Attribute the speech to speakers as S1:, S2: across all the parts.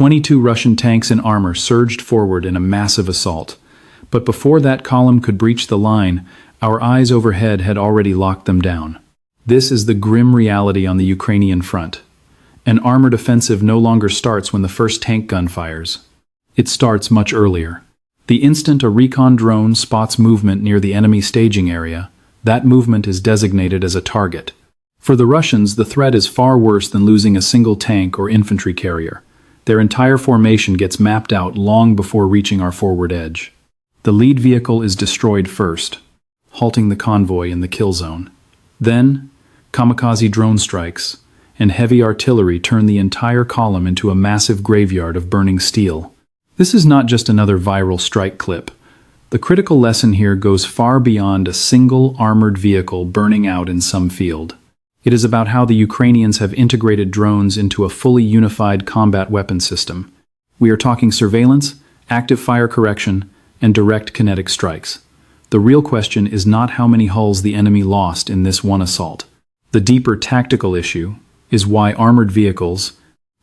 S1: 22 Russian tanks in armor surged forward in a massive assault. But before that column could breach the line, our eyes overhead had already locked them down. This is the grim reality on the Ukrainian front. An armored offensive no longer starts when the first tank gun fires. It starts much earlier. The instant a recon drone spots movement near the enemy staging area, that movement is designated as a target. For the Russians, the threat is far worse than losing a single tank or infantry carrier. Their entire formation gets mapped out long before reaching our forward edge. The lead vehicle is destroyed first, halting the convoy in the kill zone. Then, kamikaze drone strikes and heavy artillery turn the entire column into a massive graveyard of burning steel. This is not just another viral strike clip. The critical lesson here goes far beyond a single armored vehicle burning out in some field. It is about how the Ukrainians have integrated drones into a fully unified combat weapon system. We are talking surveillance, active fire correction, and direct kinetic strikes. The real question is not how many hulls the enemy lost in this one assault. The deeper tactical issue is why armored vehicles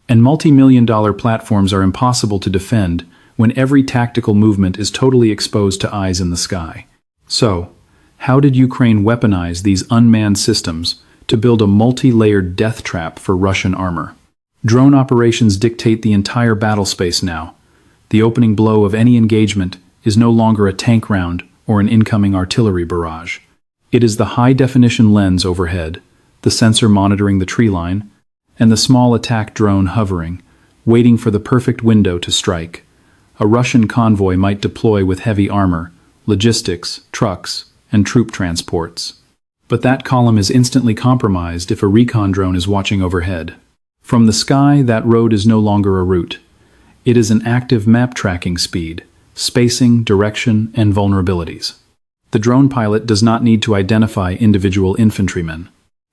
S1: and multi-million-dollar platforms are impossible to defend when every tactical movement is totally exposed to eyes in the sky. So, how did Ukraine weaponize these unmanned systems to build a multi-layered death trap for Russian armor? Drone operations dictate the entire battle space now. The opening blow of any engagement is no longer a tank round or an incoming artillery barrage. It is the high-definition lens overhead, the sensor monitoring the tree line, and the small attack drone hovering, waiting for the perfect window to strike. A Russian convoy might deploy with heavy armor, logistics, trucks, and troop transports. But that column is instantly compromised if a recon drone is watching overhead. From the sky, that road is no longer a route. It is an active map tracking speed, spacing, direction, and vulnerabilities. The drone pilot does not need to identify individual infantrymen.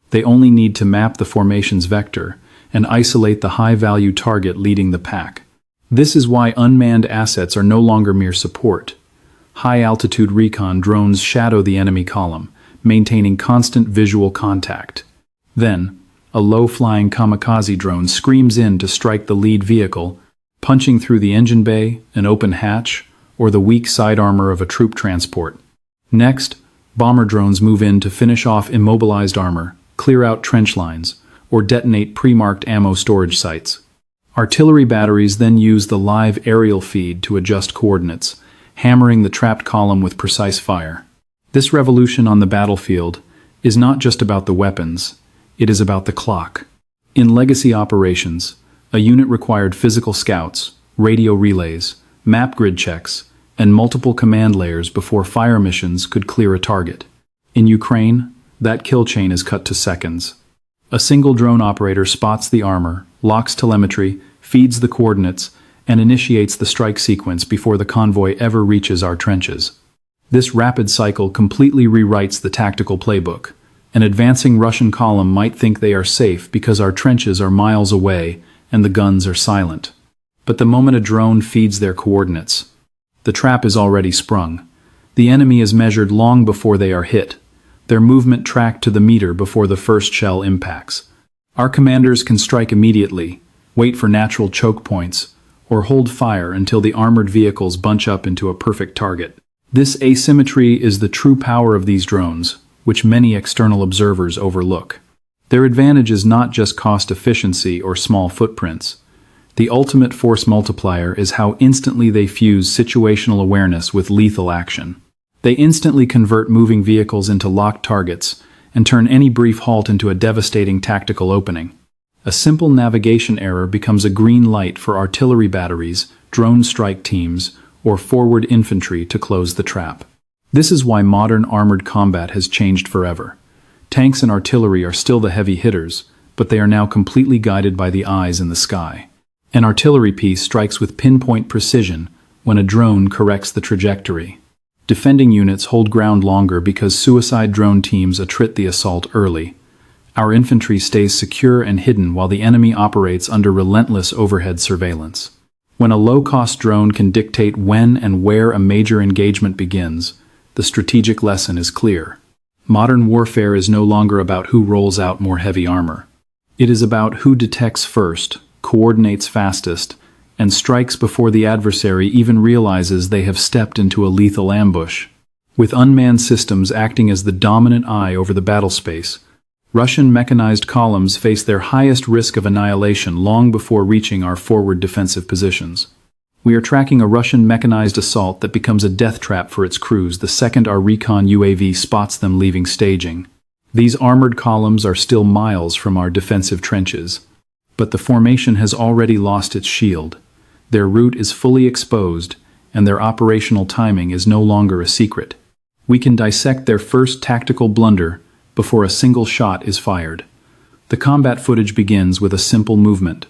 S1: They only need to map the formation's vector and isolate the high-value target leading the pack. This is why unmanned assets are no longer mere support. High-altitude recon drones shadow the enemy column, maintaining constant visual contact. Then, a low-flying kamikaze drone screams in to strike the lead vehicle, punching through the engine bay, an open hatch, or the weak side armor of a troop transport. Next, bomber drones move in to finish off immobilized armor, clear out trench lines, or detonate pre-marked ammo storage sites. Artillery batteries then use the live aerial feed to adjust coordinates, hammering the trapped column with precise fire. This revolution on the battlefield is not just about the weapons, it is about the clock. In legacy operations, a unit required physical scouts, radio relays, map grid checks, and multiple command layers before fire missions could clear a target. In Ukraine, that kill chain is cut to seconds. A single drone operator spots the armor, locks telemetry, feeds the coordinates, and initiates the strike sequence before the convoy ever reaches our trenches. This rapid cycle completely rewrites the tactical playbook. An advancing Russian column might think they are safe because our trenches are miles away and the guns are silent. But the moment a drone feeds their coordinates, the trap is already sprung. The enemy is measured long before they are hit, their movement tracked to the meter before the first shell impacts. Our commanders can strike immediately, wait for natural choke points, or hold fire until the armored vehicles bunch up into a perfect target. This asymmetry is the true power of these drones, which many external observers overlook. Their advantage is not just cost efficiency or small footprints. The ultimate force multiplier is how instantly they fuse situational awareness with lethal action. They instantly convert moving vehicles into locked targets and turn any brief halt into a devastating tactical opening. A simple navigation error becomes a green light for artillery batteries, drone strike teams, or forward infantry to close the trap. This is why modern armored combat has changed forever. Tanks and artillery are still the heavy hitters, but they are now completely guided by the eyes in the sky. An artillery piece strikes with pinpoint precision when a drone corrects the trajectory. Defending units hold ground longer because suicide drone teams attrit the assault early. Our infantry stays secure and hidden while the enemy operates under relentless overhead surveillance. When a low-cost drone can dictate when and where a major engagement begins, the strategic lesson is clear. Modern warfare is no longer about who rolls out more heavy armor. It is about who detects first, coordinates fastest, and strikes before the adversary even realizes they have stepped into a lethal ambush. With unmanned systems acting as the dominant eye over the battle space, Russian mechanized columns face their highest risk of annihilation long before reaching our forward defensive positions. We are tracking a Russian mechanized assault that becomes a death trap for its crews the second our recon UAV spots them leaving staging. These armored columns are still miles from our defensive trenches, but the formation has already lost its shield. Their route is fully exposed, and their operational timing is no longer a secret. We can dissect their first tactical blunder before a single shot is fired. The combat footage begins with a simple movement.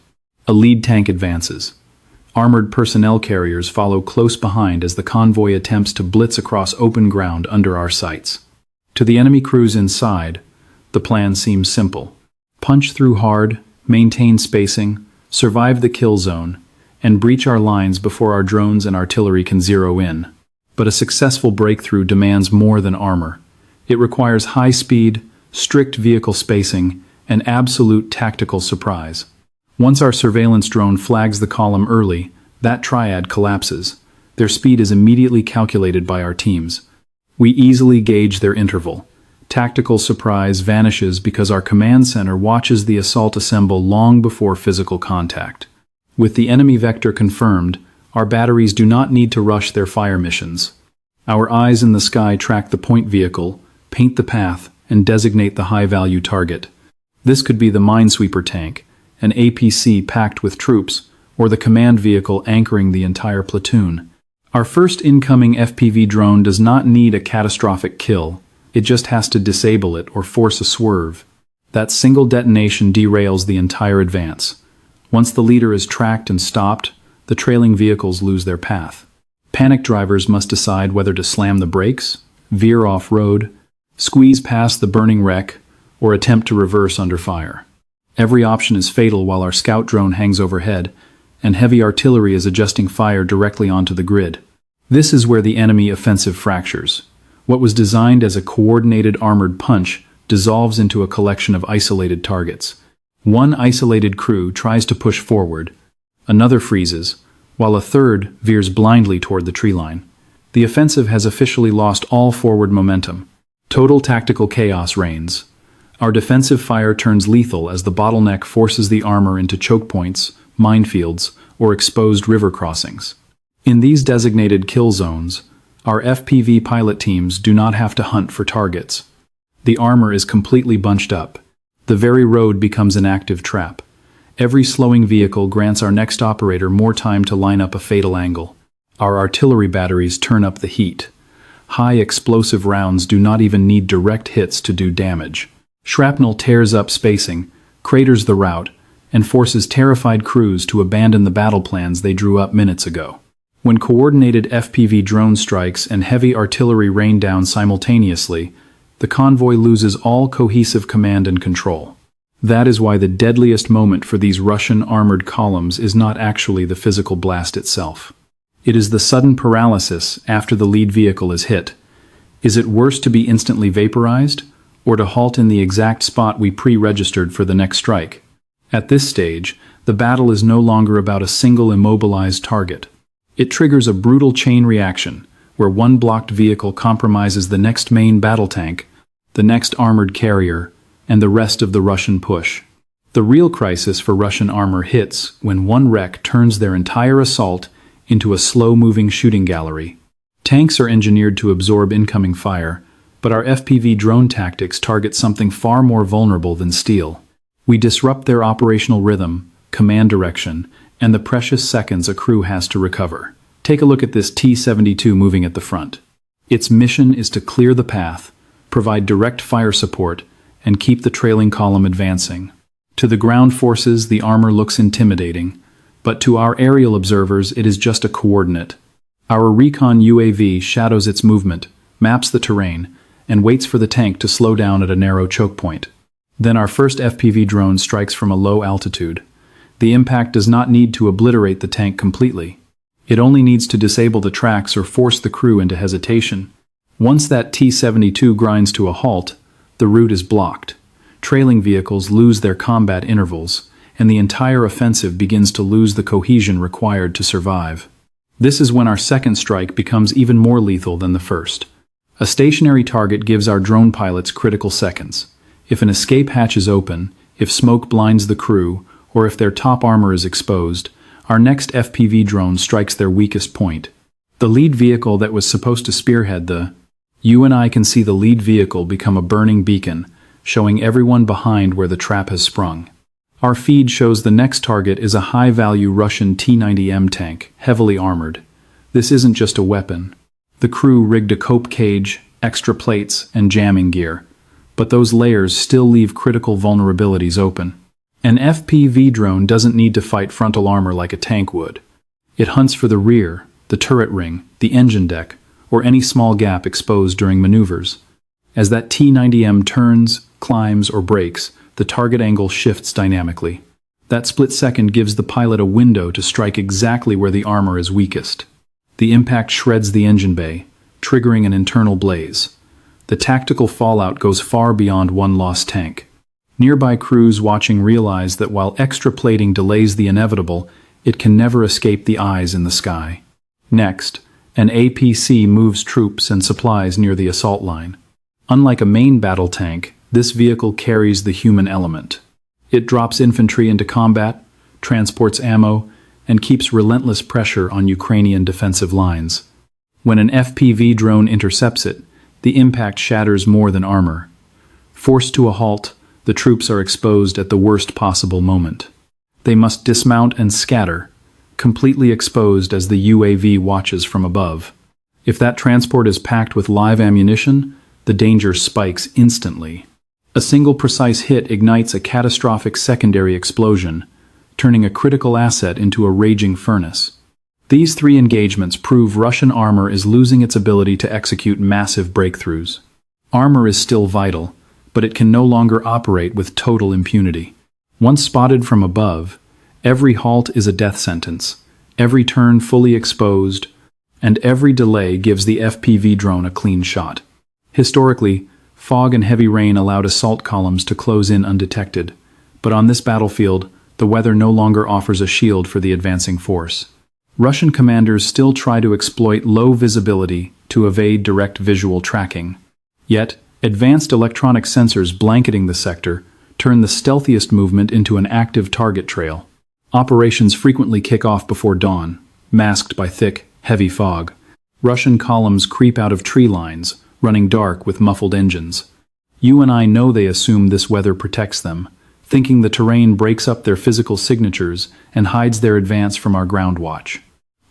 S1: A lead tank advances. Armored personnel carriers follow close behind as the convoy attempts to blitz across open ground under our sights. To the enemy crews inside, the plan seems simple. Punch through hard, maintain spacing, survive the kill zone, and breach our lines before our drones and artillery can zero in. But a successful breakthrough demands more than armor. It requires high speed, strict vehicle spacing, and absolute tactical surprise. Once our surveillance drone flags the column early, that triad collapses. Their speed is immediately calculated by our teams. We easily gauge their interval. Tactical surprise vanishes because our command center watches the assault assemble long before physical contact. With the enemy vector confirmed, our batteries do not need to rush their fire missions. Our eyes in the sky track the point vehicle, paint the path, and designate the high-value target. This could be the minesweeper tank, an APC packed with troops, or the command vehicle anchoring the entire platoon. Our first incoming FPV drone does not need a catastrophic kill. It just has to disable it or force a swerve. That single detonation derails the entire advance. Once the leader is tracked and stopped, the trailing vehicles lose their path. Panic drivers must decide whether to slam the brakes, veer off-road, squeeze past the burning wreck, or attempt to reverse under fire. Every option is fatal while our scout drone hangs overhead, and heavy artillery is adjusting fire directly onto the grid. This is where the enemy offensive fractures. What was designed as a coordinated armored punch dissolves into a collection of isolated targets. One isolated crew tries to push forward, another freezes, while a third veers blindly toward the tree line. The offensive has officially lost all forward momentum. Total tactical chaos reigns. Our defensive fire turns lethal as the bottleneck forces the armor into choke points, minefields, or exposed river crossings. In these designated kill zones, our FPV pilot teams do not have to hunt for targets. The armor is completely bunched up. The very road becomes an active trap. Every slowing vehicle grants our next operator more time to line up a fatal angle. Our artillery batteries turn up the heat. High explosive rounds do not even need direct hits to do damage. Shrapnel tears up spacing, craters the route, and forces terrified crews to abandon the battle plans they drew up minutes ago. When coordinated FPV drone strikes and heavy artillery rain down simultaneously, the convoy loses all cohesive command and control. That is why the deadliest moment for these Russian armored columns is not actually the physical blast itself. It is the sudden paralysis after the lead vehicle is hit. Is it worse to be instantly vaporized, or to halt in the exact spot we pre-registered for the next strike? At this stage, the battle is no longer about a single immobilized target. It triggers a brutal chain reaction, where one blocked vehicle compromises the next main battle tank, the next armored carrier, and the rest of the Russian push. The real crisis for Russian armor hits when one wreck turns their entire assault into a slow-moving shooting gallery. Tanks are engineered to absorb incoming fire, but our FPV drone tactics target something far more vulnerable than steel. We disrupt their operational rhythm, command direction, and the precious seconds a crew has to recover. Take a look at this T-72 moving at the front. Its mission is to clear the path, provide direct fire support, and keep the trailing column advancing. To the ground forces, the armor looks intimidating, but to our aerial observers, it is just a coordinate. Our recon UAV shadows its movement, maps the terrain, and waits for the tank to slow down at a narrow choke point. Then our first FPV drone strikes from a low altitude. The impact does not need to obliterate the tank completely. It only needs to disable the tracks or force the crew into hesitation. Once that T-72 grinds to a halt, the route is blocked. Trailing vehicles lose their combat intervals, and the entire offensive begins to lose the cohesion required to survive. This is when our second strike becomes even more lethal than the first. A stationary target gives our drone pilots critical seconds. If an escape hatch is open, if smoke blinds the crew, or if their top armor is exposed, our next FPV drone strikes their weakest point. The lead vehicle that was supposed to spearhead you and I can see the lead vehicle become a burning beacon, showing everyone behind where the trap has sprung. Our feed shows the next target is a high-value Russian T-90M tank, heavily armored. This isn't just a weapon. The crew rigged a cope cage, extra plates, and jamming gear. But those layers still leave critical vulnerabilities open. An FPV drone doesn't need to fight frontal armor like a tank would. It hunts for the rear, the turret ring, the engine deck, or any small gap exposed during maneuvers. As that T-90M turns, climbs, or brakes, the target angle shifts dynamically. That split second gives the pilot a window to strike exactly where the armor is weakest. The impact shreds the engine bay, triggering an internal blaze. The tactical fallout goes far beyond one lost tank. Nearby crews watching realize that while extra plating delays the inevitable, it can never escape the eyes in the sky. Next, an APC moves troops and supplies near the assault line. Unlike a main battle tank, this vehicle carries the human element. It drops infantry into combat, transports ammo, and keeps relentless pressure on Ukrainian defensive lines. When an FPV drone intercepts it, the impact shatters more than armor. Forced to a halt, the troops are exposed at the worst possible moment. They must dismount and scatter, completely exposed as the UAV watches from above. If that transport is packed with live ammunition, the danger spikes instantly. A single precise hit ignites a catastrophic secondary explosion, turning a critical asset into a raging furnace. These three engagements prove Russian armor is losing its ability to execute massive breakthroughs. Armor is still vital, but it can no longer operate with total impunity. Once spotted from above, every halt is a death sentence, every turn fully exposed, and every delay gives the FPV drone a clean shot. Historically, fog and heavy rain allowed assault columns to close in undetected, but on this battlefield, the weather no longer offers a shield for the advancing force. Russian commanders still try to exploit low visibility to evade direct visual tracking. Yet, advanced electronic sensors blanketing the sector turn the stealthiest movement into an active target trail. Operations frequently kick off before dawn, masked by thick, heavy fog. Russian columns creep out of tree lines, running dark with muffled engines. You and I know they assume this weather protects them, thinking the terrain breaks up their physical signatures and hides their advance from our ground watch.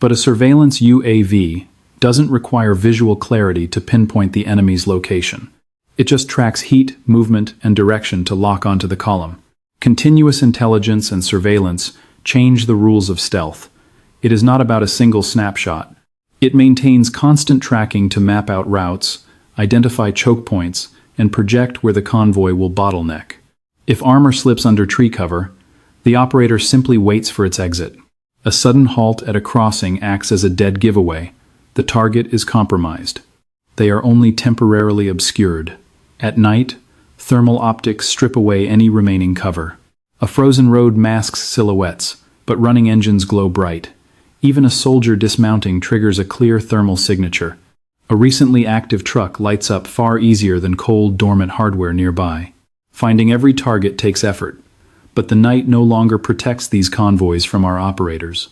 S1: But a surveillance UAV doesn't require visual clarity to pinpoint the enemy's location. It just tracks heat, movement, and direction to lock onto the column. Continuous intelligence and surveillance change the rules of stealth. It is not about a single snapshot. It maintains constant tracking to map out routes, identify choke points, and project where the convoy will bottleneck. If armor slips under tree cover, the operator simply waits for its exit. A sudden halt at a crossing acts as a dead giveaway. The target is compromised. They are only temporarily obscured. At night, thermal optics strip away any remaining cover. A frozen road masks silhouettes, but running engines glow bright. Even a soldier dismounting triggers a clear thermal signature. A recently active truck lights up far easier than cold, dormant hardware nearby. Finding every target takes effort, but the night no longer protects these convoys from our operators.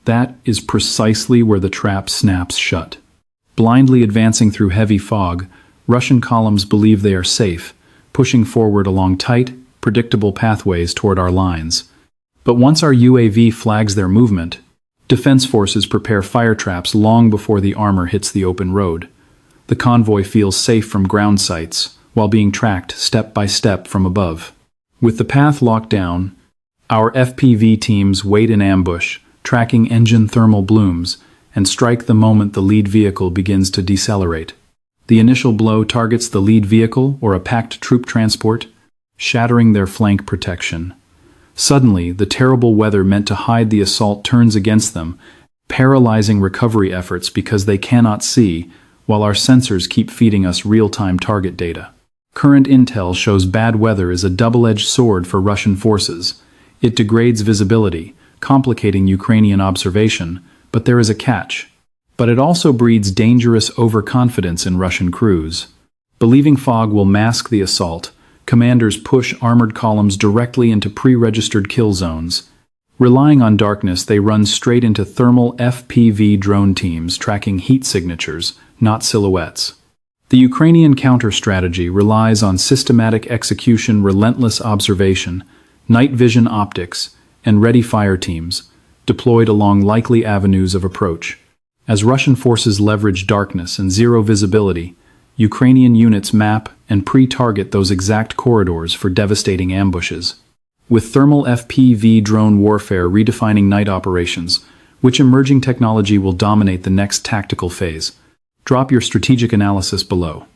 S1: That is precisely where the trap snaps shut. Blindly advancing through heavy fog, Russian columns believe they are safe, pushing forward along tight, predictable pathways toward our lines. But once our UAV flags their movement, defense forces prepare fire traps long before the armor hits the open road. The convoy feels safe from ground sights, while being tracked step by step from above. With the path locked down, our FPV teams wait in ambush, tracking engine thermal blooms, and strike the moment the lead vehicle begins to decelerate. The initial blow targets the lead vehicle or a packed troop transport, shattering their flank protection. Suddenly, the terrible weather meant to hide the assault turns against them, paralyzing recovery efforts because they cannot see, while our sensors keep feeding us real-time target data. Current intel shows bad weather is a double-edged sword for Russian forces. It degrades visibility, complicating Ukrainian observation, but there is a catch. But it also breeds dangerous overconfidence in Russian crews. Believing fog will mask the assault, commanders push armored columns directly into pre-registered kill zones. Relying on darkness, they run straight into thermal FPV drone teams tracking heat signatures, not silhouettes. The Ukrainian counter-strategy relies on systematic execution, relentless observation, night vision optics, and ready fire teams, deployed along likely avenues of approach. As Russian forces leverage darkness and zero visibility, Ukrainian units map and pre-target those exact corridors for devastating ambushes. With thermal FPV drone warfare redefining night operations, which emerging technology will dominate the next tactical phase? Drop your strategic analysis below.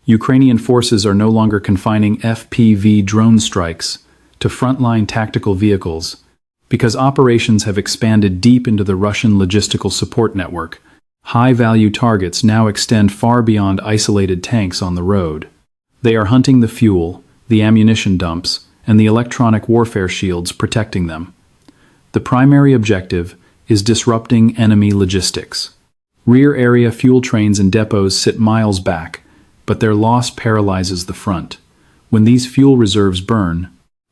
S1: Ukrainian forces are no longer confining FPV drone strikes to frontline tactical vehicles, because operations have expanded deep into the Russian logistical support network. High-value targets now extend far beyond isolated tanks on the road. They are hunting the fuel, the ammunition dumps, and the electronic warfare shields protecting them. The primary objective is disrupting enemy logistics. Rear area fuel trains and depots sit miles back, but their loss paralyzes the front. When these fuel reserves burn,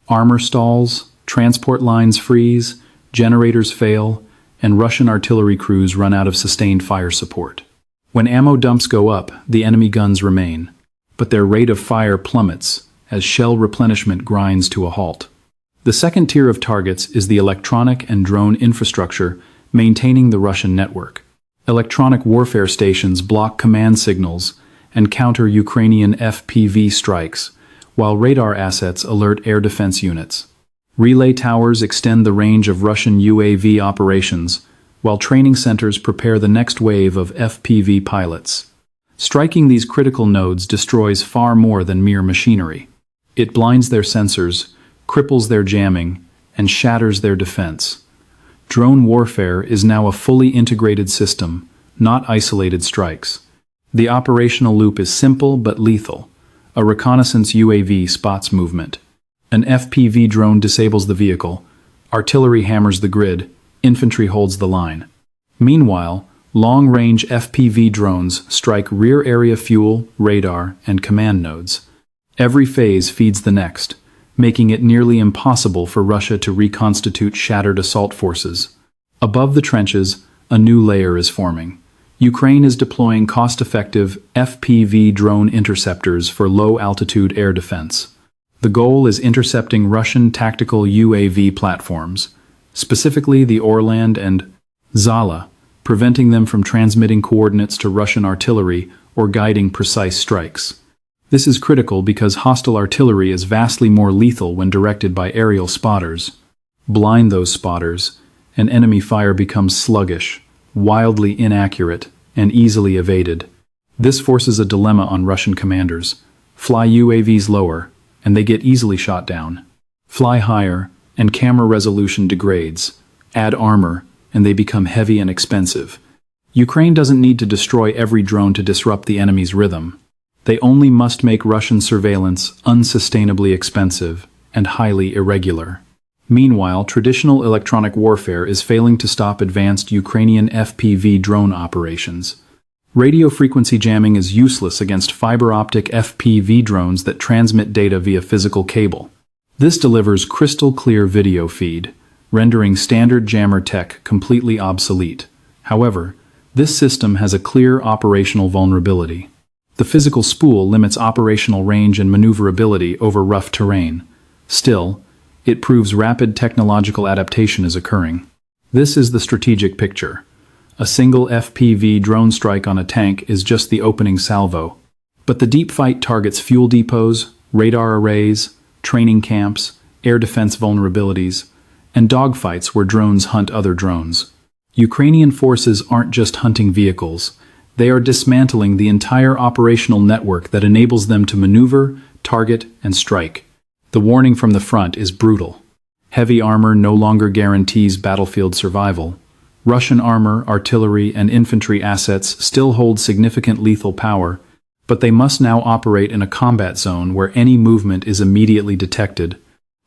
S1: armor stalls, transport lines freeze, generators fail, and Russian artillery crews run out of sustained fire support. When ammo dumps go up, the enemy guns remain, but their rate of fire plummets as shell replenishment grinds to a halt. The second tier of targets is the electronic and drone infrastructure maintaining the Russian network. Electronic warfare stations block command signals and counter Ukrainian FPV strikes, while radar assets alert air defense units. Relay towers extend the range of Russian UAV operations, while training centers prepare the next wave of FPV pilots. Striking these critical nodes destroys far more than mere machinery. It blinds their sensors, cripples their jamming, and shatters their defense. Drone warfare is now a fully integrated system, not isolated strikes. The operational loop is simple but lethal. A reconnaissance UAV spots movement. An FPV drone disables the vehicle. Artillery hammers the grid. Infantry holds the line. Meanwhile, long-range FPV drones strike rear-area fuel, radar, and command nodes. Every phase feeds the next, making it nearly impossible for Russia to reconstitute shattered assault forces. Above the trenches, a new layer is forming. Ukraine is deploying cost-effective FPV drone interceptors for low-altitude air defense. The goal is intercepting Russian tactical UAV platforms, specifically the Orland and Zala, preventing them from transmitting coordinates to Russian artillery or guiding precise strikes. This is critical because hostile artillery is vastly more lethal when directed by aerial spotters. Blind those spotters, and enemy fire becomes sluggish, wildly inaccurate, and easily evaded. This forces a dilemma on Russian commanders. Fly UAVs lower, and they get easily shot down. Fly higher, and camera resolution degrades. Add armor, and they become heavy and expensive. Ukraine doesn't need to destroy every drone to disrupt the enemy's rhythm. They only must make Russian surveillance unsustainably expensive and highly irregular. Meanwhile, traditional electronic warfare is failing to stop advanced Ukrainian FPV drone operations. Radio frequency jamming is useless against fiber-optic FPV drones that transmit data via physical cable. This delivers crystal-clear video feed, rendering standard jammer tech completely obsolete. However, this system has a clear operational vulnerability. The physical spool limits operational range and maneuverability over rough terrain. Still, it proves rapid technological adaptation is occurring. This is the strategic picture. A single FPV drone strike on a tank is just the opening salvo. But the deep fight targets fuel depots, radar arrays, training camps, air defense vulnerabilities, and dogfights where drones hunt other drones. Ukrainian forces aren't just hunting vehicles. They are dismantling the entire operational network that enables them to maneuver, target, and strike. The warning from the front is brutal. Heavy armor no longer guarantees battlefield survival. Russian armor, artillery, and infantry assets still hold significant lethal power, but they must now operate in a combat zone where any movement is immediately detected,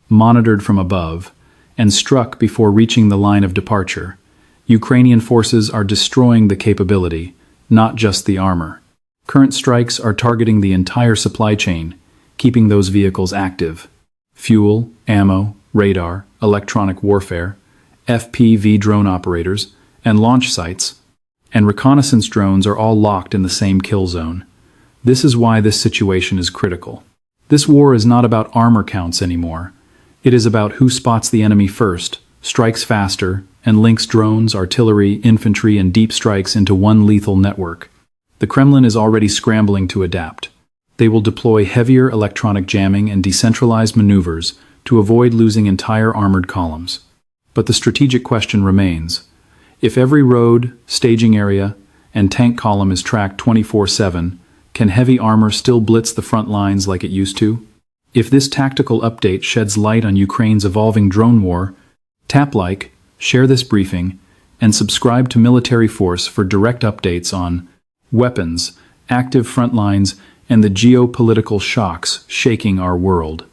S1: monitored from above, and struck before reaching the line of departure. Ukrainian forces are destroying the capability, not just the armor. Current strikes are targeting the entire supply chain, keeping those vehicles active. Fuel, ammo, radar, electronic warfare, FPV drone operators, and launch sites, and reconnaissance drones are all locked in the same kill zone. This is why this situation is critical. This war is not about armor counts anymore. It is about who spots the enemy first, strikes faster, and links drones, artillery, infantry, and deep strikes into one lethal network. The Kremlin is already scrambling to adapt. They will deploy heavier electronic jamming and decentralized maneuvers to avoid losing entire armored columns. But the strategic question remains. If every road, staging area, and tank column is tracked 24/7, can heavy armor still blitz the front lines like it used to? If this tactical update sheds light on Ukraine's evolving drone war, tap like, share this briefing, and subscribe to Military Force for direct updates on weapons, active front lines, and the geopolitical shocks shaking our world.